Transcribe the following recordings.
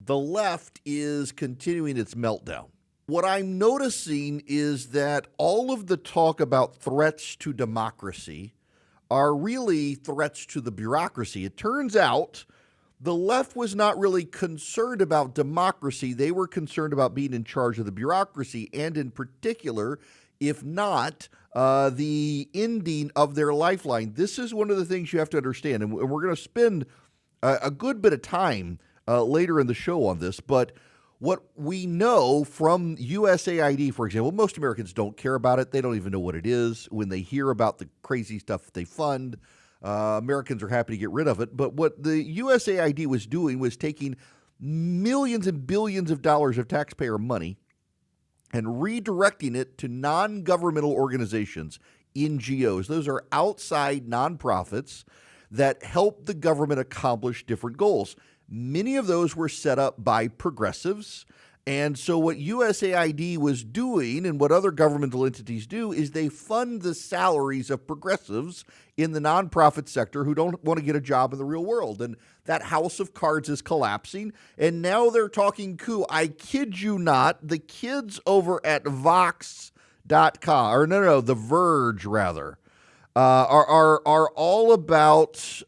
the left is continuing its meltdown. What I'm noticing is that all of the talk about threats to democracy are really threats to the bureaucracy. It turns out the left was not really concerned about democracy. They were concerned about being in charge of the bureaucracy, and in particular, if not, the ending of their lifeline. This is one of the things you have to understand, and we're going to spend a good bit of time later in the show on this, but what we know from USAID, for example, most Americans don't care about it. They don't even know what it is. When they hear about the crazy stuff they fund, Americans are happy to get rid of it. But what the USAID was doing was taking millions and billions of dollars of taxpayer money and redirecting it to non-governmental organizations, NGOs. Those are outside nonprofits that help the government accomplish different goals. Many of those were set up by progressives. And so what USAID was doing and what other governmental entities do is they fund the salaries of progressives in the nonprofit sector who don't want to get a job in the real world. And that house of cards is collapsing. And now they're talking coup. I kid you not, the kids over at Vox.com, or no, The Verge rather, are all about,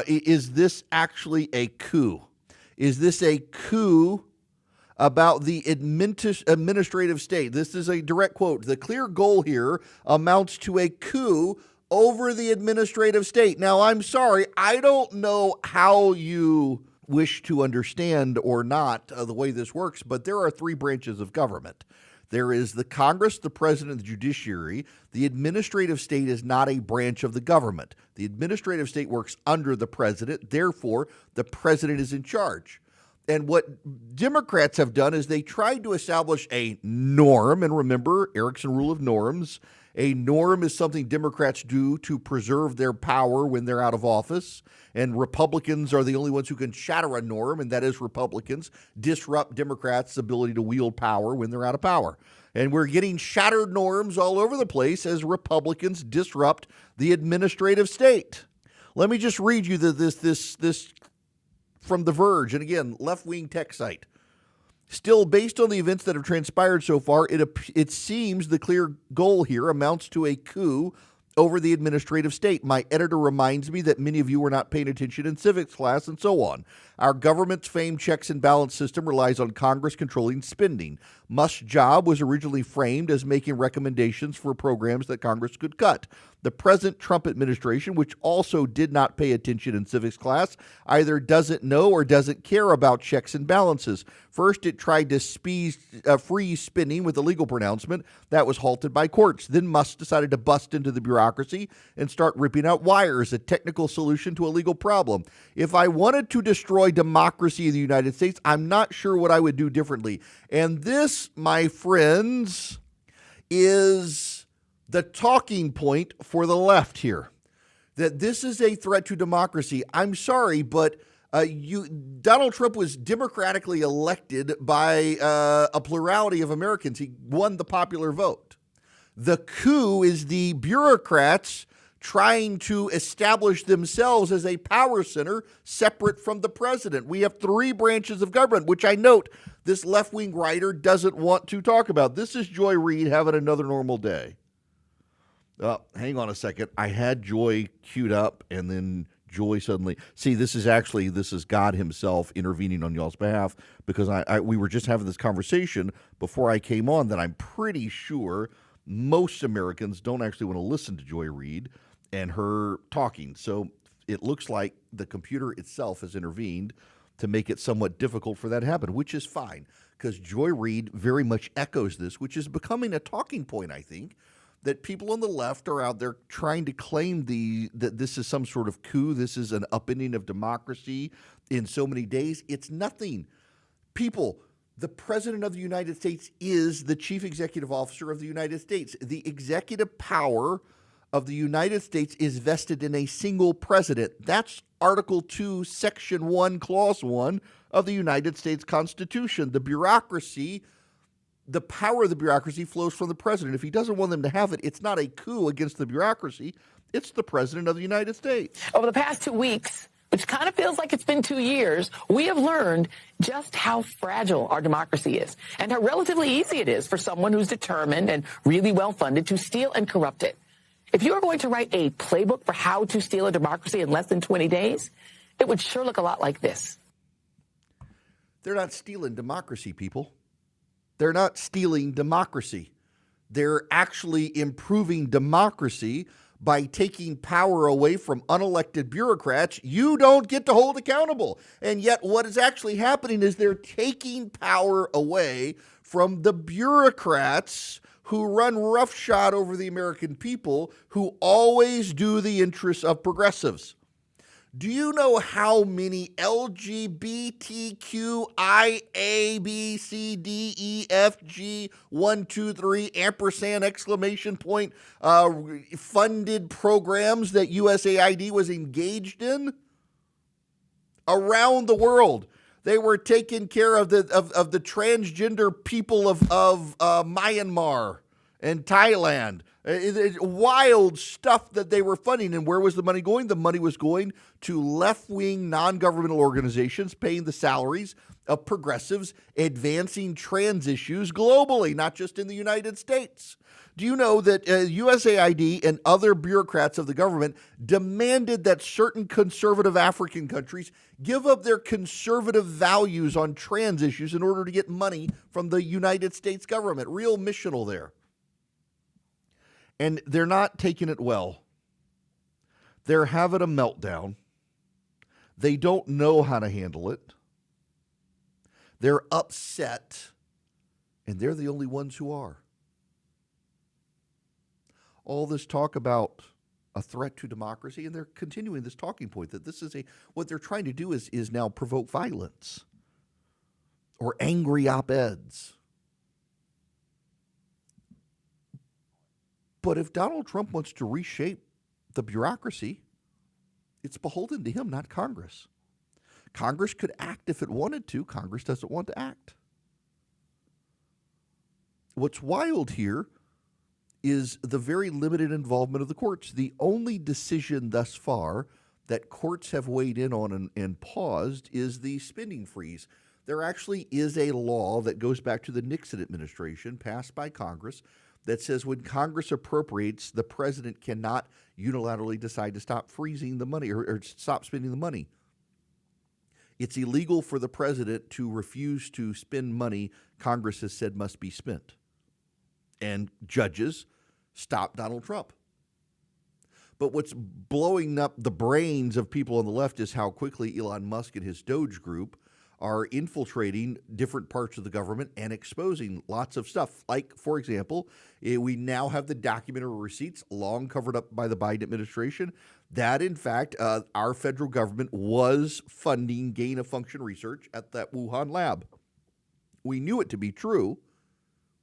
is this actually a coup? Is this a coup about the administrative state? This is a direct quote. The clear goal here amounts to a coup over the administrative state. Now, I'm sorry, I don't know how you wish to understand or not the way this works, but there are three branches of government. There is the Congress, the president, the judiciary. The administrative state is not a branch of the government. The administrative state works under the president. Therefore, the president is in charge. And what Democrats have done is they tried to establish a norm. And remember, Erickson rule of norms. A norm is something Democrats do to preserve their power when they're out of office. And Republicans are the only ones who can shatter a norm, and that is Republicans disrupt Democrats' ability to wield power when they're out of power. And we're getting shattered norms all over the place as Republicans disrupt the administrative state. Let me just read you this from The Verge, and again, left-wing tech site. Still, based on the events that have transpired so far, it seems the clear goal here amounts to a coup over the administrative state. My editor reminds me that many of you were not paying attention in civics class and so on. Our government's famed checks and balance system relies on Congress controlling spending. Musk's job was originally framed as making recommendations for programs that Congress could cut. The present Trump administration, which also did not pay attention in civics class, either doesn't know or doesn't care about checks and balances. First, it tried to freeze spending with a legal pronouncement that was halted by courts. Then Musk decided to bust into the bureaucracy and start ripping out wires, a technical solution to a legal problem. If I wanted to destroy democracy in the United States, I'm not sure what I would do differently. And this, my friends, is the talking point for the left here, that this is a threat to democracy. I'm sorry, but Donald Trump was democratically elected by a plurality of Americans. He won the popular vote. The coup is the bureaucrats trying to establish themselves as a power center separate from the president. We have three branches of government, which I note this left-wing writer doesn't want to talk about. This is Joy Reid having another normal day. Hang on a second. I had Joy queued up, and then Joy suddenly... See, this is God himself intervening on y'all's behalf, because we were just having this conversation before I came on that I'm pretty sure most Americans don't actually want to listen to Joy Reid and her talking. So it looks like the computer itself has intervened to make it somewhat difficult for that to happen, which is fine, because Joy Reid very much echoes this, which is becoming a talking point, I think, that people on the left are out there trying to claim that this is some sort of coup, this is an upending of democracy in so many days. It's nothing. People, the President of the United States is the Chief Executive Officer of the United States. The executive power of the United States is vested in a single president. That's Article 2, Section 1, Clause 1 of the United States Constitution. The bureaucracy, the power of the bureaucracy flows from the president. If he doesn't want them to have it, it's not a coup against the bureaucracy. It's the president of the United States. Over the past 2 weeks, which kind of feels like it's been 2 years, we have learned just how fragile our democracy is and how relatively easy it is for someone who's determined and really well-funded to steal and corrupt it. If you are going to write a playbook for how to steal a democracy in less than 20 days, it would sure look a lot like this. They're not stealing democracy, people. They're not stealing democracy. They're actually improving democracy by taking power away from unelected bureaucrats you don't get to hold accountable. And yet what is actually happening is they're taking power away from the bureaucrats who run roughshod over the American people, who always do the interests of progressives. Do you know how many LGBTQIABCDEFG 1, 2, 3 ampersand exclamation point funded programs that USAID was engaged in? Around the world. They were taking care of the transgender people of Myanmar and Thailand. Wild stuff that they were funding. And where was the money going? The money was going to left-wing non-governmental organizations paying the salaries of progressives advancing trans issues globally, not just in the United States. Do you know that USAID and other bureaucrats of the government demanded that certain conservative African countries give up their conservative values on trans issues in order to get money from the United States government? Real missional there. And they're not taking it well. They're having a meltdown. They don't know how to handle it. They're upset, and they're the only ones who are. All this talk about a threat to democracy, and they're continuing this talking point that this is what they're trying to do is now provoke violence or angry op-eds. But if Donald Trump wants to reshape the bureaucracy, it's beholden to him, not Congress. Congress could act if it wanted to. Congress doesn't want to act. What's wild here is the very limited involvement of the courts. The only decision thus far that courts have weighed in on and paused is the spending freeze. There actually is a law that goes back to the Nixon administration, passed by Congress, that says when Congress appropriates, the president cannot unilaterally decide to stop freezing the money or stop spending the money. It's illegal for the president to refuse to spend money Congress has said must be spent. And judges stop Donald Trump. But what's blowing up the brains of people on the left is how quickly Elon Musk and his Doge group are infiltrating different parts of the government and exposing lots of stuff. Like, for example, we now have the documentary receipts long covered up by the Biden administration that, in fact, our federal government was funding gain-of-function research at that Wuhan lab. We knew it to be true.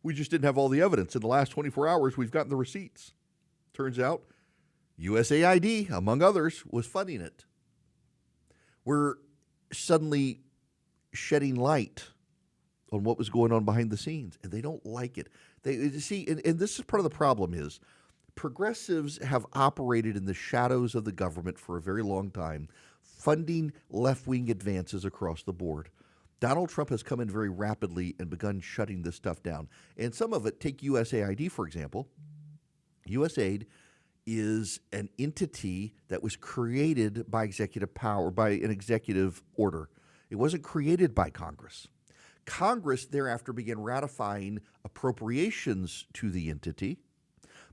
We just didn't have all the evidence. In the last 24 hours, we've gotten the receipts. Turns out USAID, among others, was funding it. We're suddenly shedding light on what was going on behind the scenes, and they don't like it. They see, and this is part of the problem is progressives have operated in the shadows of the government for a very long time, funding left-wing advances across the board. Donald Trump has come in very rapidly and begun shutting this stuff down. And some of it, take USAID, for example. USAID is an entity that was created by executive power, by an executive order. It wasn't created by Congress. Congress thereafter began ratifying appropriations to the entity,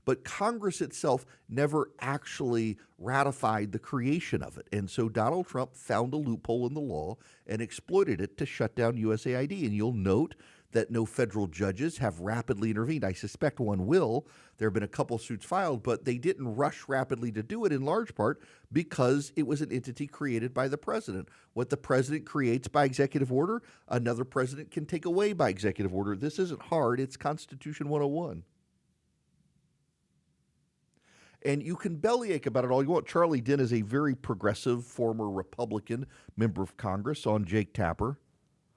but Congress itself never actually ratified the creation of it. And so Donald Trump found a loophole in the law and exploited it to shut down USAID. And you'll note that no federal judges have rapidly intervened. I suspect one will. There have been a couple suits filed, but they didn't rush rapidly to do it in large part because it was an entity created by the president. What the president creates by executive order, another president can take away by executive order. This isn't hard. It's Constitution 101. And you can bellyache about it all you want. Charlie Dinn is a very progressive former Republican member of Congress on Jake Tapper.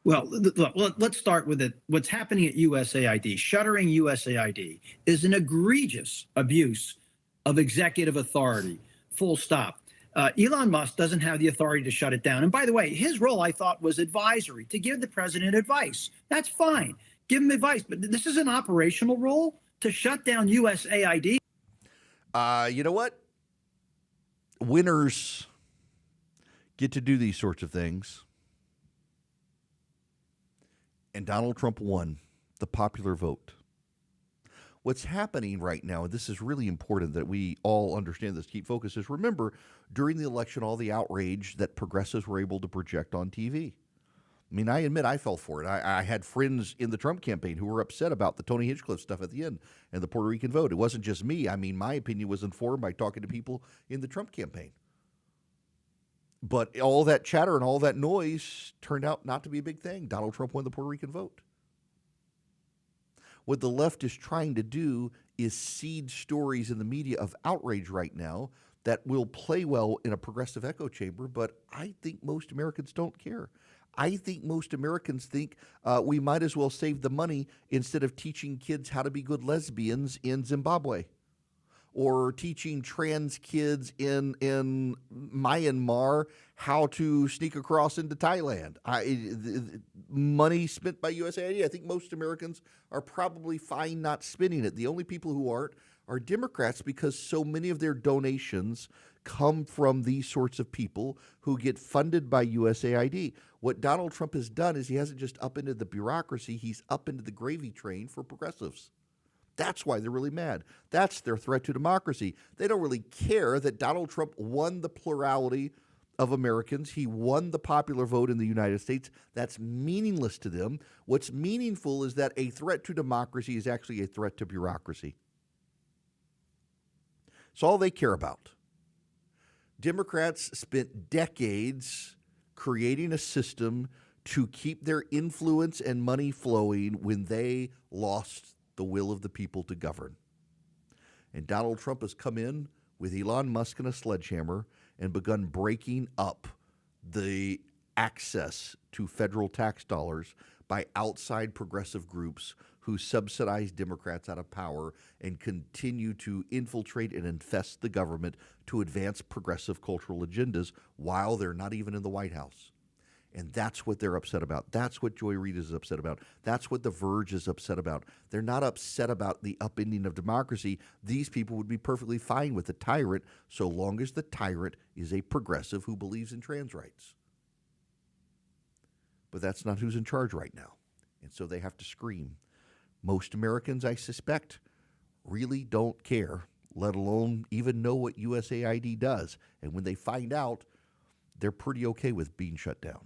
Well, look, let's start with it. What's happening at USAID, shuttering USAID, is an egregious abuse of executive authority, full stop. Elon Musk doesn't have the authority to shut it down. And by the way, his role, I thought, was advisory, to give the president advice. That's fine. Give him advice. But this is an operational role to shut down USAID. You know what? Winners get to do these sorts of things. And Donald Trump won the popular vote. What's happening right now, and this is really important that we all understand this, keep focused, is remember, during the election, all the outrage that progressives were able to project on TV. I mean, I admit I fell for it. I had friends in the Trump campaign who were upset about the Tony Hinchcliffe stuff at the end and the Puerto Rican vote. It wasn't just me. I mean, my opinion was informed by talking to people in the Trump campaign. But all that chatter and all that noise turned out not to be a big thing. Donald Trump won the Puerto Rican vote. What the left is trying to do is seed stories in the media of outrage right now that will play well in a progressive echo chamber, but I think most Americans don't care. I think most Americans think we might as well save the money instead of teaching kids how to be good lesbians in Zimbabwe or teaching trans kids in Myanmar how to sneak across into Thailand. Money spent by USAID, I think most Americans are probably fine not spending it. The only people who aren't are Democrats, because so many of their donations come from these sorts of people who get funded by USAID. What Donald Trump has done is he hasn't just upended the bureaucracy, he's upended the gravy train for progressives. That's why they're really mad. That's their threat to democracy. They don't really care that Donald Trump won the plurality of Americans. He won the popular vote in the United States. That's meaningless to them. What's meaningful is that a threat to democracy is actually a threat to bureaucracy. It's all they care about. Democrats spent decades creating a system to keep their influence and money flowing when they lost the will of the people to govern. And Donald Trump has come in with Elon Musk and a sledgehammer and begun breaking up the access to federal tax dollars by outside progressive groups who subsidize Democrats out of power and continue to infiltrate and infest the government to advance progressive cultural agendas while they're not even in the White House. And that's what they're upset about. That's what Joy Reid is upset about. That's what The Verge is upset about. They're not upset about the upending of democracy. These people would be perfectly fine with the tyrant so long as the tyrant is a progressive who believes in trans rights. But that's not who's in charge right now. And so they have to scream. Most Americans, I suspect, really don't care, let alone even know what USAID does. And when they find out, they're pretty okay with being shut down.